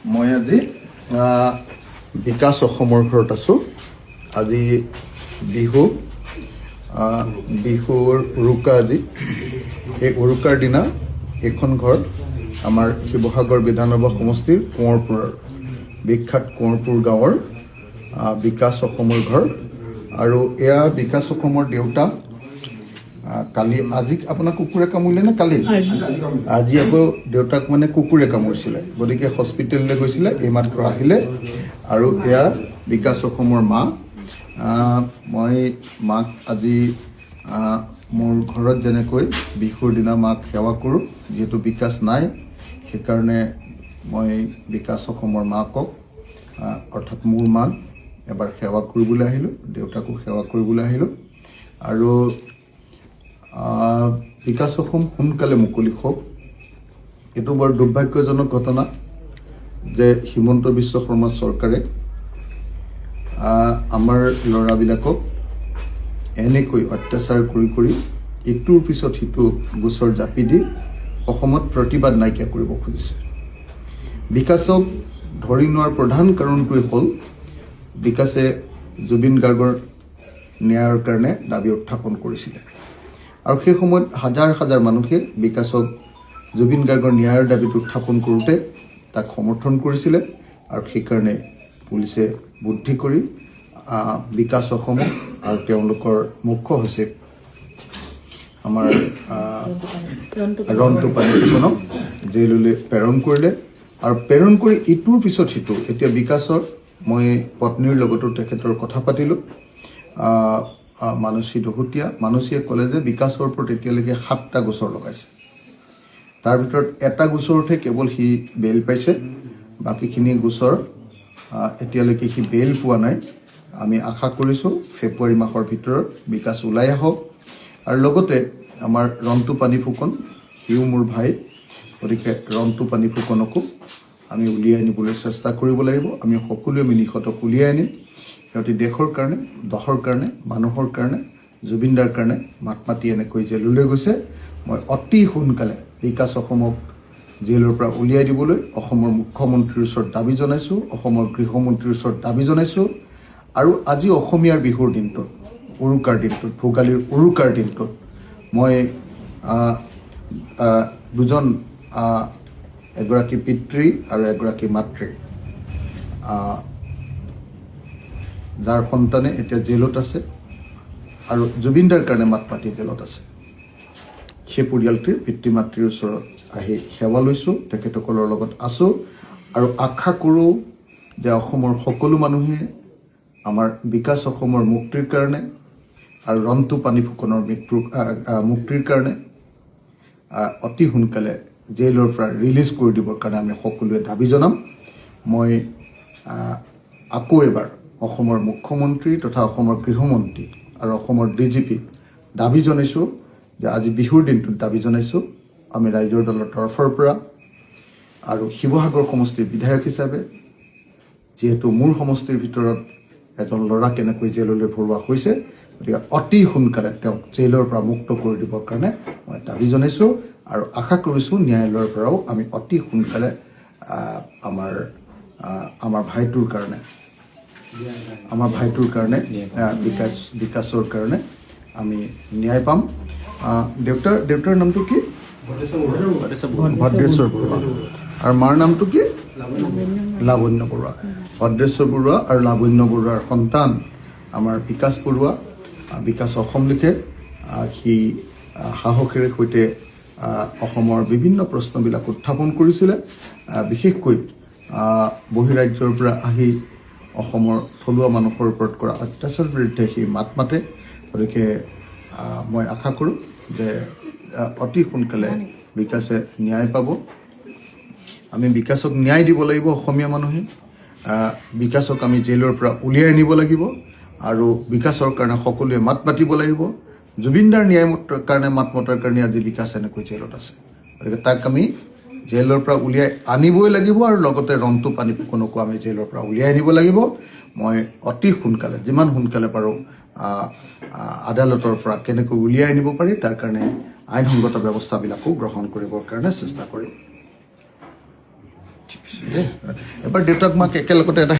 মই আজি বিকাশ অসমৰ ঘৰত আছোঁ। আজি বিহুৰ উৰুকা আজি। এই উৰুকাৰ দিনা এইখন ঘৰ আমাৰ শিৱসাগৰ বিধানসভা সমষ্টিৰ কোঁৱৰপুৰৰ বিখ্যাত কোঁৱৰপুৰ গাঁৱৰ বিকাশ অসমৰ ঘৰ। আৰু এয়া বিকাশ অসমৰ দেউতা। কালি আজি আপোনাক কুকুৰে কামুৰিলে নে কালি? আজি আকৌ দেউতাক মানে কুকুৰে কামুৰিছিলে, গতিকে হস্পিটেললৈ গৈছিলে, এইমাত্ৰ আহিলে। আৰু এয়া বিকাশ অসমৰ মা। মই মাক আজি মোৰ ঘৰত যেনেকৈ বিহুৰ দিনা মাক সেৱা কৰোঁ, যিহেতু বিকাশ নাই সেইকাৰণে মই বিকাশ অসমৰ মাকক অৰ্থাৎ মোৰ মাক এবাৰ সেৱা কৰিবলৈ আহিলোঁ, দেউতাকো সেৱা কৰিবলৈ আহিলোঁ। আৰু বিকাশ অসম সোনকালে মুকলি হওক। এইটো বৰ দুৰ্ভাগ্যজনক ঘটনা যে হিমন্ত বিশ্ব শৰ্মা চৰকাৰে আমাৰ ল'ৰাবিলাকক এনেকৈ অত্যাচাৰ কৰি ইটোৰ পিছত সিটো গোচৰ জাপি দি অসমত প্ৰতিবাদ নাইকিয়া কৰিব খুজিছে। বিকাশক ধৰি নোৱাৰ প্ৰধান কাৰণটোৱে হ'ল বিকাশে জুবিন গাৰ্গৰ ন্যায়ৰ কাৰণে দাবী উত্থাপন কৰিছিলে। আৰু সেই সময়ত হাজাৰ হাজাৰ মানুহে বিকাশক জুবিন গাৰ্গৰ ন্যায়ৰ দাবীটো উত্থাপন কৰোঁতে তাক সমৰ্থন কৰিছিলে। আৰু সেইকাৰণে পুলিচে বুদ্ধি কৰি বিকাশ অসমক আৰু তেওঁলোকৰ মুখ্য সচিব আমাৰ ৰন্টু পানিফুকনক জেললৈ প্ৰেৰণ কৰিলে। আৰু প্ৰেৰণ কৰি ইটোৰ পিছত সিটো এতিয়া বিকাশৰ মই পত্নীৰ লগতো তেখেতৰ কথা পাতিলোঁ। মানসী দহোটীয়া মানসীয়ে ক'লে যে বিকাশৰ ওপৰত এতিয়ালৈকে 7টা গোচৰ লগাইছে। তাৰ ভিতৰত এটা গোচৰতহে কেৱল সি বেইল পাইছে, বাকীখিনি গোচৰ এতিয়ালৈকে সি বেইল পোৱা নাই। আমি আশা কৰিছোঁ ফেব্ৰুৱাৰী মাহৰ ভিতৰত বিকাশ ওলাই আহক। আৰু লগতে আমাৰ ৰন্টু পানিফুকন, সিও মোৰ ভাই, গতিকে ৰন্টু পানিফুকনকো আমি উলিয়াই আনিবলৈ চেষ্টা কৰিব লাগিব। আমি সকলোৱে মিলি সিহঁতক উলিয়াই আনিম। সিহঁতে দেশৰ কাৰণে, দহৰ কাৰণে, মানুহৰ কাৰণে, জুবিনদাৰ কাৰণে মাত মাতি এনেকৈ জেললৈ গৈছে। মই অতি সোনকালে বিকাশ অসমক জেলৰ পৰা উলিয়াই দিবলৈ অসমৰ মুখ্যমন্ত্ৰীৰ ওচৰত দাবী জনাইছোঁ, অসমৰ গৃহমন্ত্ৰীৰ ওচৰত দাবী জনাইছোঁ। আৰু আজি অসমীয়াৰ বিহুৰ দিনটোত, উৰুকাৰ দিনটোত, ভোগালীৰ উৰুকাৰ দিনটোত মই দুজন এগৰাকী পিতৃ আৰু এগৰাকী মাতৃ যাৰ সন্তানে এতিয়া জেলত আছে আৰু জুবিনদাৰ কাৰণে মাত মাতি জেলত আছে, সেই পৰিয়ালটিৰ পিতৃ মাতৃৰ ওচৰত আহি সেৱা লৈছোঁ, তেখেতসকলৰ লগত আছোঁ। আৰু আশা কৰোঁ যে অসমৰ সকলো মানুহে আমাৰ বিকাশ অসমৰ মুক্তিৰ কাৰণে আৰু ৰন্টু পানিফুকনৰ মুক্তিৰ কাৰণে অতি সোনকালে জেলৰ পৰা ৰিলিজ কৰি দিবৰ কাৰণে আমি সকলোৱে দাবী জনাম। মই আকৌ এবাৰ অসমৰ মুখ্যমন্ত্ৰী তথা অসমৰ গৃহমন্ত্ৰী আৰু অসমৰ DGPক দাবী জনাইছোঁ যে আজি বিহুৰ দিনটোত দাবী জনাইছোঁ, আমি ৰাইজৰ দলৰ তৰফৰ পৰা আৰু শিৱসাগৰ সমষ্টিৰ বিধায়ক হিচাপে, যিহেতু মোৰ সমষ্টিৰ ভিতৰত এজন ল'ৰা কেনেকৈ জেললৈ ভৰোৱা হৈছে, গতিকে অতি সোনকালে তেওঁক জেলৰ পৰা মুক্ত কৰি দিবৰ কাৰণে মই দাবী জনাইছোঁ। আৰু আশা কৰিছোঁ ন্যায়ালয়ৰ পৰাও আমি অতি সোনকালে আমাৰ ভাইটোৰ কাৰণে বিকাশৰ কাৰণে আমি ন্যায় পাম। দেউতাৰ নামটো কি? ভদ্ৰেশ্বৰ বৰুৱা। আৰু মাৰ নামটো কি? লাৱণ্য বৰুৱা। ভদ্ৰেশ্বৰ বৰুৱা আৰু লাৱণ্য বৰুৱাৰ সন্তান আমাৰ বিকাশ বৰুৱা। বিকাশ অসম লিখে। সি সাহসেৰে সৈতে অসমৰ বিভিন্ন প্ৰশ্নবিলাক উত্থাপন কৰিছিলে। বিশেষকৈ বহিৰাজ্যৰ পৰা আহি অসমৰ থলুৱা মানুহৰ ওপৰত কৰা অত্যাচাৰৰ বিৰুদ্ধে সি মাত মাতে। গতিকে মই আশা কৰোঁ যে অতি সোনকালে বিকাশে ন্যায় পাব। আমি বিকাশক ন্যায় দিব লাগিব। অসমীয়া মানুহে বিকাশক আমি জেলৰ পৰা উলিয়াই আনিব লাগিব আৰু বিকাশৰ কাৰণে সকলোৱে মাত মাতিব লাগিব। জুবিনদাৰ ন্যায় কাৰণে মাত মতাৰ কাৰণে আজি বিকাশ এনেকৈ জেলত আছে। গতিকে তাক আমি জেলৰ পৰা উলিয়াই আনিবই লাগিব আৰু লগতে ৰন্টু পানিফুকনকো আমি জেলৰ পৰা উলিয়াই আনিব লাগিব। মই অতি সোনকালে, যিমান সোনকালে পাৰোঁ আদালতৰ পৰা কেনেকৈ উলিয়াই আনিব পাৰি তাৰ কাৰণে আইনসংগত ব্যৱস্থাবিলাকো গ্ৰহণ কৰিবৰ কাৰণে চেষ্টা কৰিম। ঠিক আছে দেই এবাৰ দেউতাক মাক একেলগতে এটা